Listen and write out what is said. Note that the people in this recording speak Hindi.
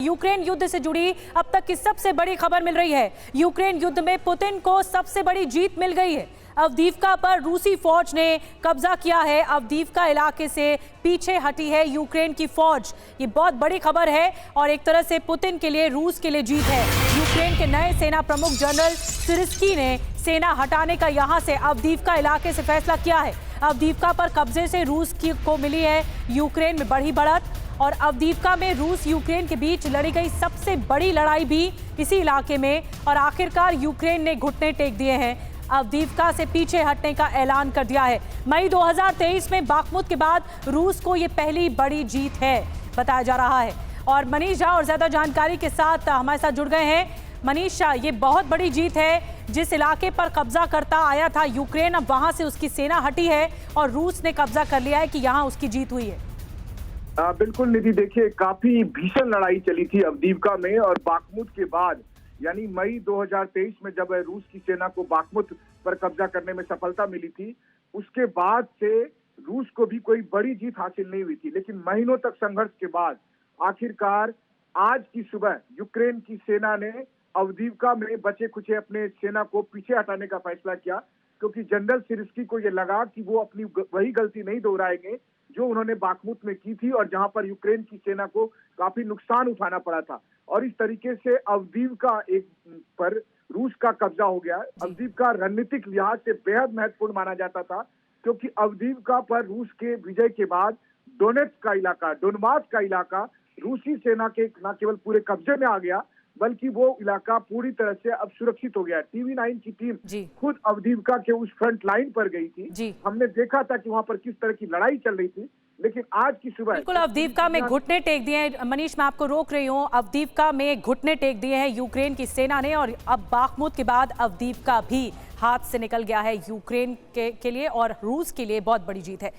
यूक्रेन युद्ध से जुड़ी अब तक की सबसे बड़ी खबर मिल रही है। यूक्रेन युद्ध में पुतिन को सबसे बड़ी जीत मिल गई है। अवदीव्का पर रूसी फौज ने कब्जा किया है। अवदीव्का इलाके से पीछे हटी है यूक्रेन की फौज। ये बहुत बड़ी खबर है और एक तरह से पुतिन के लिए, रूस के लिए जीत है। यूक्रेन के नए सेना प्रमुख जनरल सिरस्की ने सेना हटाने का यहां से अवदीव्का इलाके से फैसला किया है। अवदीव्का पर कब्जे से रूस को मिली है यूक्रेन में बड़ी बढ़त और अवदीव्का में रूस यूक्रेन के बीच लड़ी गई सबसे बड़ी लड़ाई भी इसी इलाके में और आखिरकार यूक्रेन ने घुटने टेक दिए हैं। अवदीव्का से पीछे हटने का ऐलान कर दिया है। मई 2023 में बाखमुत के बाद रूस को ये पहली बड़ी जीत है बताया जा रहा है। और मनीष झा और ज्यादा जानकारी के साथ हमारे साथ जुड़ गए हैं। मनीष झा, ये बहुत बड़ी जीत है। जिस इलाके पर कब्जा करता आया था यूक्रेन, अब वहां से उसकी सेना हटी है और रूस ने कब्जा कर लिया है कि यहाँ उसकी जीत हुई है। बिल्कुल निधि, देखिए काफी भीषण लड़ाई चली थी अवदीव्का में और बाखमुत के बाद, यानी मई 2023 में जब रूस की सेना को बाखमुत पर कब्जा करने में सफलता मिली थी, उसके बाद से रूस को भी कोई बड़ी जीत हासिल नहीं हुई थी। लेकिन महीनों तक संघर्ष के बाद आखिरकार आज की सुबह यूक्रेन की सेना ने अवदीव्का में बचे खुचे अपने सेना को पीछे हटाने का फैसला किया, क्योंकि जनरल सिरस्की को यह लगा कि वो अपनी वही गलती नहीं दोहराएंगे जो उन्होंने बाखमुत में की थी और जहां पर यूक्रेन की सेना को काफी नुकसान उठाना पड़ा था। और इस तरीके से अवदीव्का एक पर रूस का कब्जा हो गया। अवदीव्का रणनीतिक लिहाज से बेहद महत्वपूर्ण माना जाता था, क्योंकि अवदीव्का पर रूस के विजय के बाद डोनेट्स्क का इलाका, डोनबास का इलाका रूसी सेना के न केवल पूरे कब्जे में आ गया, बल्कि वो इलाका पूरी तरह से अब सुरक्षित हो गया। TV9 की टीम खुद अवदीव्का के उस फ्रंट लाइन पर गई थी। हमने देखा था कि वहां पर किस तरह की लड़ाई चल रही थी। लेकिन आज की सुबह बिल्कुल अवदीव्का में घुटने टेक दिए हैं। मनीष, मैं आपको रोक रही हूँ। अवदीव्का में घुटने टेक दिए हैं यूक्रेन की सेना ने और अब बाखमुत के बाद अवदीव्का भी हाथ से निकल गया है यूक्रेन के लिए और रूस के लिए बहुत बड़ी जीत है।